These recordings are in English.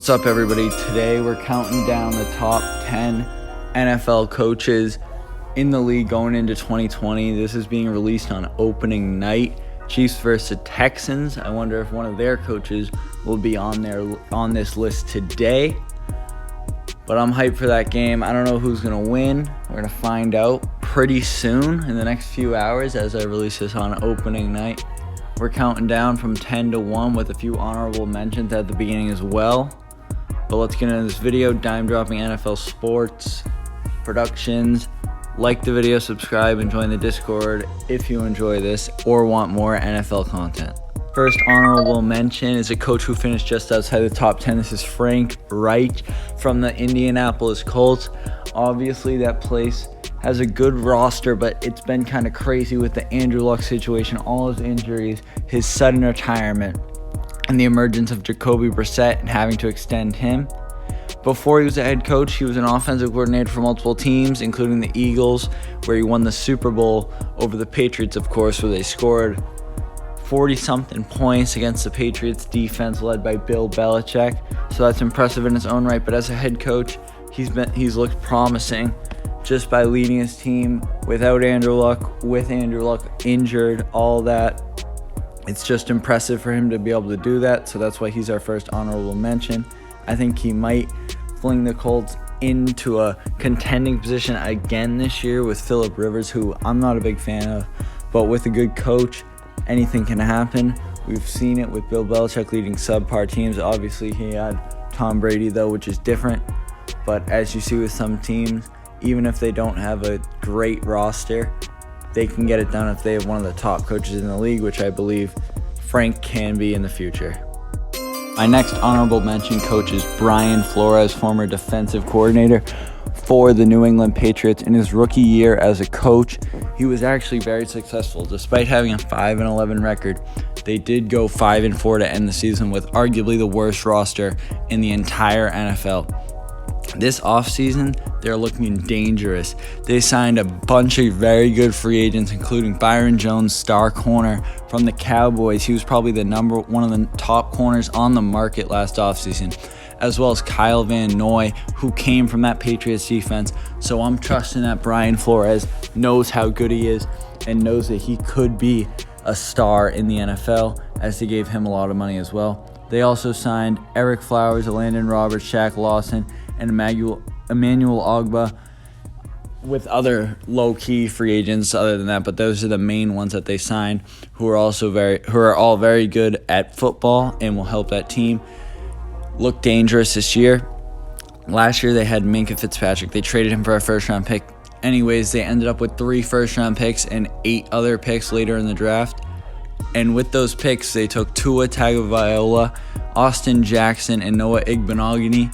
What's up, everybody? Today we're counting down the top 10 NFL coaches in the league going into 2020. This is being released on opening night. Chiefs versus the Texans. I wonder if one of their coaches will be on this list today. But I'm hyped for that game. I don't know who's going to win. We're going to find out pretty soon in the next few hours as I release this on opening night. We're counting down from 10 to 1 with a few honorable mentions at the beginning as well. But let's get into this video. Dime dropping NFL sports productions. Like the video, subscribe, and join the Discord if you enjoy this or want more NFL content. First honorable mention is a coach who finished just outside the top 10. This is Frank Reich from the Indianapolis Colts. Obviously, that place has a good roster, but it's been kind of crazy with the Andrew Luck situation, all his injuries, his sudden retirement, and the emergence of Jacoby Brissett and having to extend him. Before he was a head coach, he was an offensive coordinator for multiple teams, including the Eagles, where he won the Super Bowl over the Patriots, of course, where they scored 40-something points against the Patriots defense led by Bill Belichick. So that's impressive in its own right. But as a head coach, he's looked promising just by leading his team without Andrew Luck, with Andrew Luck injured, all that. It's just impressive for him to be able to do that, so that's why he's our first honorable mention. I think he might fling the Colts into a contending position again this year with Phillip Rivers, who I'm not a big fan of, but with a good coach, anything can happen. We've seen it with Bill Belichick leading subpar teams. Obviously, he had Tom Brady, though, which is different, but as you see with some teams, even if they don't have a great roster, they can get it done if they have one of the top coaches in the league, which I believe Frank can be in the future. My next honorable mention coach is Brian Flores, former defensive coordinator for the New England Patriots. In his rookie year as a coach, he was actually very successful. Despite having a 5-11 record, they did go 5-4 to end the season with arguably the worst roster in the entire NFL. This offseason, they're looking dangerous. They signed a bunch of very good free agents, including Byron Jones, star corner from the Cowboys. He was probably one of the top corners on the market last offseason, as well as Kyle Van Noy, who came from that Patriots defense. So I'm trusting that Brian Flores knows how good he is and knows that he could be a star in the NFL, as they gave him a lot of money as well. They also signed Eric Flowers, Landon Roberts, Shaq Lawson, and Emmanuel Ogbah, with other low-key free agents other than that, but those are the main ones that they signed, who are all very good at football and will help that team look dangerous this year. Last year they had Minkah Fitzpatrick. They traded him for a first-round pick. Anyways, they ended up with 3 first-round picks and 8 other picks later in the draft. And with those picks, they took Tua Tagovailoa, Austin Jackson, and Noah Igbenogany.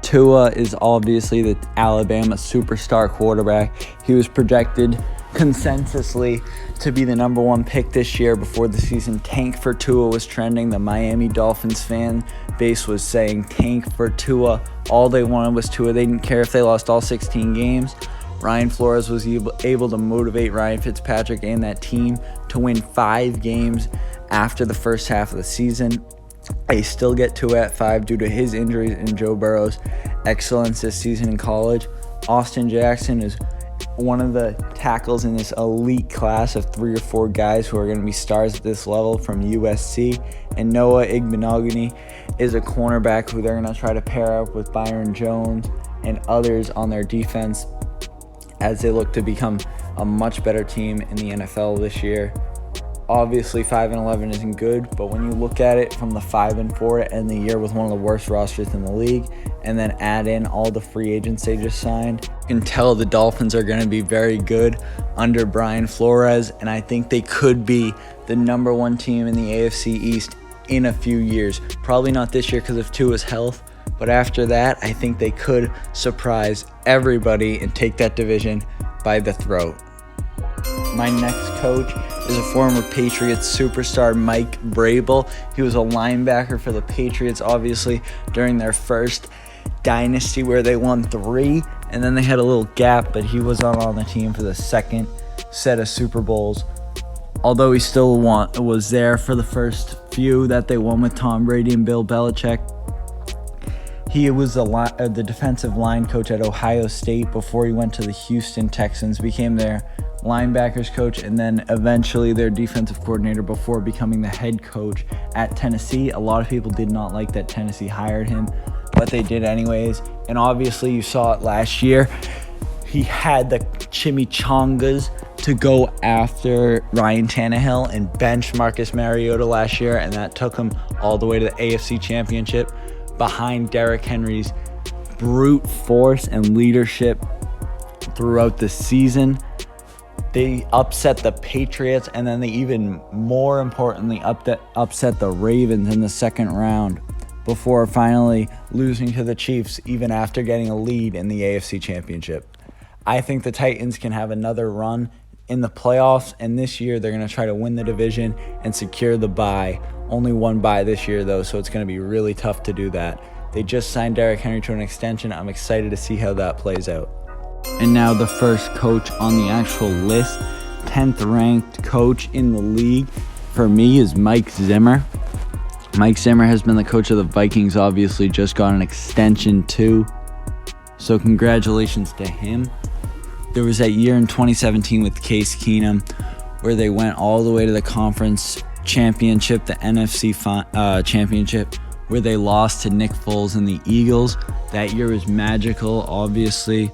Tua is obviously the Alabama superstar quarterback. He was projected consensusly to be the number 1 pick this year before the season. Tank for Tua was trending. The Miami Dolphins fan base was saying tank for Tua. All they wanted was Tua. They didn't care if they lost all 16 games. Brian Flores was able to motivate Ryan Fitzpatrick and that team to win 5 games after the first half of the season. They still get Tua at 5 due to his injuries and Joe Burrow's excellence this season in college. Austin Jackson is one of the tackles in this elite class of 3 or 4 guys who are going to be stars at this level from USC. And Noah Igbenogany is a cornerback who they're going to try to pair up with Byron Jones and others on their defense as they look to become a much better team in the NFL this year. Obviously, 5-11 isn't good, but when you look at it from the 5-4 to end the year with one of the worst rosters in the league, and then add in all the free agents they just signed, you can tell the Dolphins are going to be very good under Brian Flores, and I think they could be the number 1 team in the AFC East in a few years. Probably not this year because of Tua's health, but after that, I think they could surprise everybody and take that division by the throat. My next coach is a former Patriots superstar, Mike Vrabel. He was a linebacker for the Patriots, obviously, during their first dynasty where they won 3, and then they had a little gap, but he was on the team for the second set of Super Bowls. Although he still was there for the first few that they won with Tom Brady and Bill Belichick. He was the defensive line coach at Ohio State before he went to the Houston Texans, became their linebackers coach, and then eventually their defensive coordinator before becoming the head coach at Tennessee. A lot of people did not like that Tennessee hired him, but they did anyways. And obviously you saw it last year. He had the chimichangas to go after Ryan Tannehill and bench Marcus Mariota last year, and that took him all the way to the AFC Championship behind Derrick Henry's brute force and leadership throughout the season. They upset the Patriots, and then they even more importantly upset the Ravens in the second round before finally losing to the Chiefs even after getting a lead in the AFC Championship. I think the Titans can have another run in the playoffs, and this year they're going to try to win the division and secure the bye. Only one bye this year, though, so it's going to be really tough to do that. They just signed Derrick Henry to an extension. I'm excited to see how that plays out. And now the first coach on the actual list, 10th ranked coach in the league for me is Mike Zimmer. Mike Zimmer has been the coach of the Vikings, obviously just got an extension too. So congratulations to him. There was that year in 2017 with Case Keenum where they went all the way to the conference championship, the NFC championship, where they lost to Nick Foles and the Eagles. That year was magical, obviously.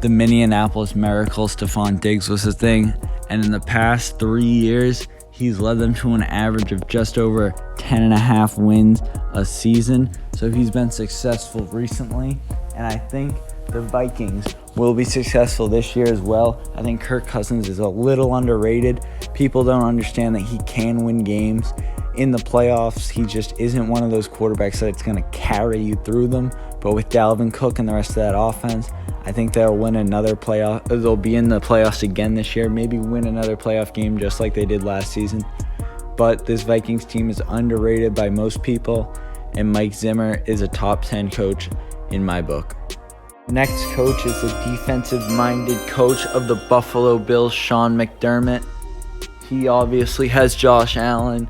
The Minneapolis Miracle, Stephon Diggs was his thing. And in the past 3 years, he's led them to an average of just over 10.5 wins a season. So he's been successful recently. And I think the Vikings will be successful this year as well. I think Kirk Cousins is a little underrated. People don't understand that he can win games in the playoffs. He just isn't one of those quarterbacks that's going to carry you through them. But with Dalvin Cook and the rest of that offense, I think they'll win another playoff. They'll be in the playoffs again this year, maybe win another playoff game just like they did last season. But this Vikings team is underrated by most people, and Mike Zimmer is a top 10 coach in my book. Next coach is the defensive-minded coach of the Buffalo Bills, Sean McDermott. He obviously has Josh Allen,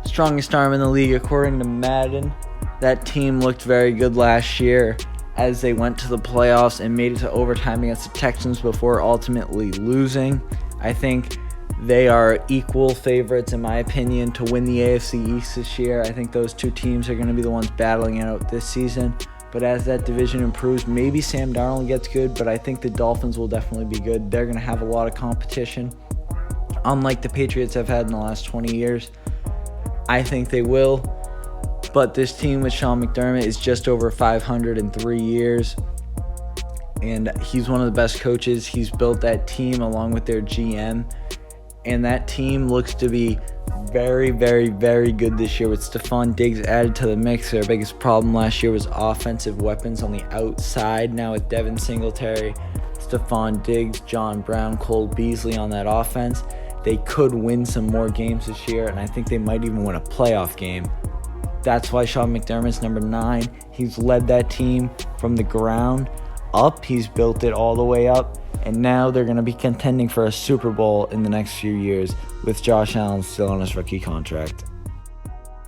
strongest arm in the league according to Madden. That team looked very good last year as they went to the playoffs and made it to overtime against the Texans before ultimately losing. I think they are equal favorites, in my opinion, to win the AFC East this year. I think those two teams are going to be the ones battling it out this season. But as that division improves, maybe Sam Darnold gets good, but I think the Dolphins will definitely be good. They're going to have a lot of competition, unlike the Patriots have had in the last 20 years. I think they will. But this team with Sean McDermott is just over 500 in 3 years. And he's one of the best coaches. He's built that team along with their GM. And that team looks to be very, very, very good this year with Stephon Diggs added to the mix. Their biggest problem last year was offensive weapons on the outside. Now with Devin Singletary, Stephon Diggs, John Brown, Cole Beasley on that offense, they could win some more games this year, and I think they might even win a playoff game. That's why Sean McDermott's number 9. He's led that team from the ground up. He's built it all the way up. And now they're going to be contending for a Super Bowl in the next few years with Josh Allen still on his rookie contract.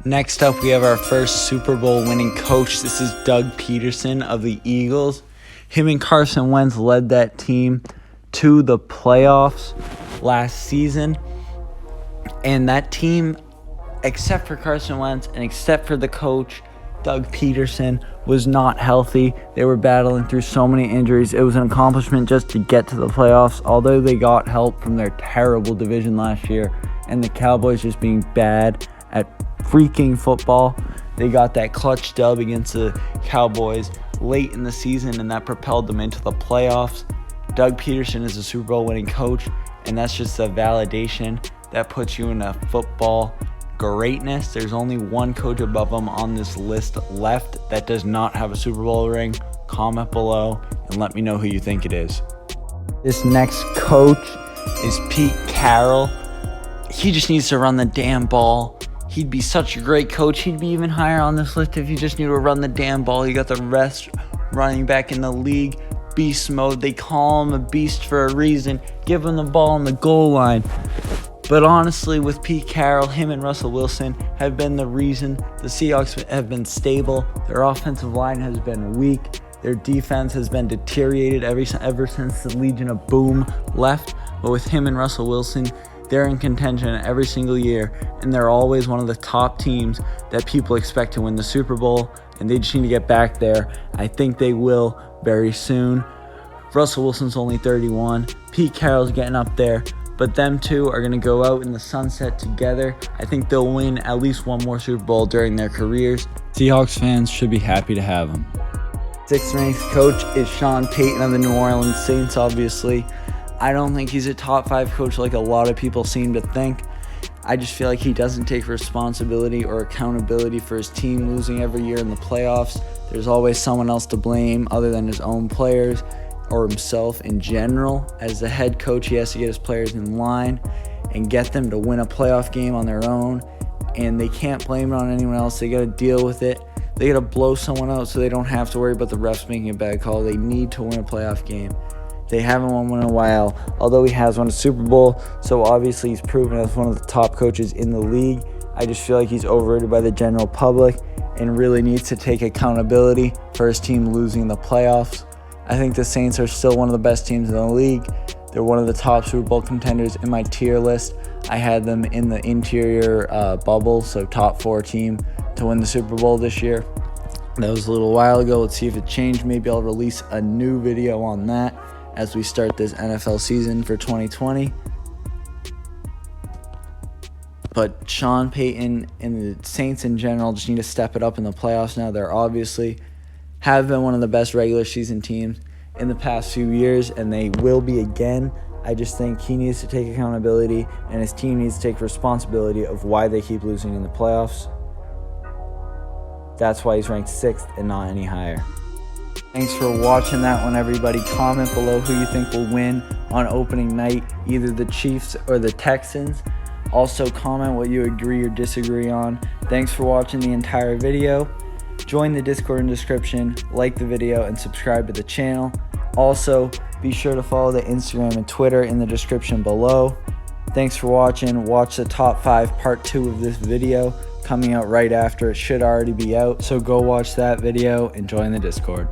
Next up, we have our first Super Bowl winning coach. This is Doug Pederson of the Eagles. Him and Carson Wentz led that team to the playoffs last season. And that team, except for Carson Wentz and except for the coach, Doug Pederson, was not healthy. They were battling through so many injuries. It was an accomplishment just to get to the playoffs, although they got help from their terrible division last year and the Cowboys just being bad at freaking football. They got that clutch dub against the Cowboys late in the season, and that propelled them into the playoffs. Doug Pederson is a Super Bowl winning coach, and that's just a validation that puts you in a football greatness. There's only one coach above him on this list left that does not have a Super Bowl ring. Comment below and let me know who you think it is. This next coach is Pete Carroll. He just needs to run the damn ball. He'd be such a great coach. He'd be even higher on this list if he just knew to run the damn ball. You got the best running back in the league. Beast mode. They call him a beast for a reason. Give him the ball on the goal line. But honestly, with Pete Carroll, him and Russell Wilson have been the reason the Seahawks have been stable. Their offensive line has been weak. Their defense has been deteriorated ever since the Legion of Boom left. But with him and Russell Wilson, they're in contention every single year, and they're always one of the top teams that people expect to win the Super Bowl, and they just need to get back there. I think they will very soon. Russell Wilson's only 31. Pete Carroll's getting up there, but them two are going to go out in the sunset together. I think they'll win at least one more Super Bowl during their careers. Seahawks fans should be happy to have them. Sixth-ranked coach is Sean Payton of the New Orleans Saints, obviously. I don't think he's a top 5 coach like a lot of people seem to think. I just feel like he doesn't take responsibility or accountability for his team losing every year in the playoffs. There's always someone else to blame other than his own players or himself in general. As the head coach, he has to get his players in line and get them to win a playoff game on their own, and they can't blame it on anyone else. They got to deal with it. They got to blow someone out so they don't have to worry about the refs making a bad call. They need to win a playoff game. They haven't won one in a while, although he has won a Super Bowl, so obviously he's proven as one of the top coaches in the league. I just feel like he's overrated by the general public and really needs to take accountability for his team losing the playoffs. I think the Saints are still one of the best teams in the league. They're one of the top Super Bowl contenders in my tier list. I had them in the interior bubble, so top 4 team to win the Super Bowl this year. That was a little while ago. Let's see if it changed. Maybe I'll release a new video on that as we start this NFL season for 2020. But Sean Payton and the Saints in general just need to step it up in the playoffs now. They're obviously have been one of the best regular season teams in the past few years, and they will be again. I just think he needs to take accountability, and his team needs to take responsibility of why they keep losing in the playoffs. That's why he's ranked 6th and not any higher. Thanks for watching that one, everybody. Comment below who you think will win on opening night, either the Chiefs or the Texans. Also, comment what you agree or disagree on. Thanks for watching the entire video. Join the Discord in the description, like the video, and subscribe to the channel. Also, be sure to follow the Instagram and Twitter in the description below. Thanks for watching. Watch the top 5 part 2 of this video coming out right after. It should already be out, so go watch that video and join the Discord.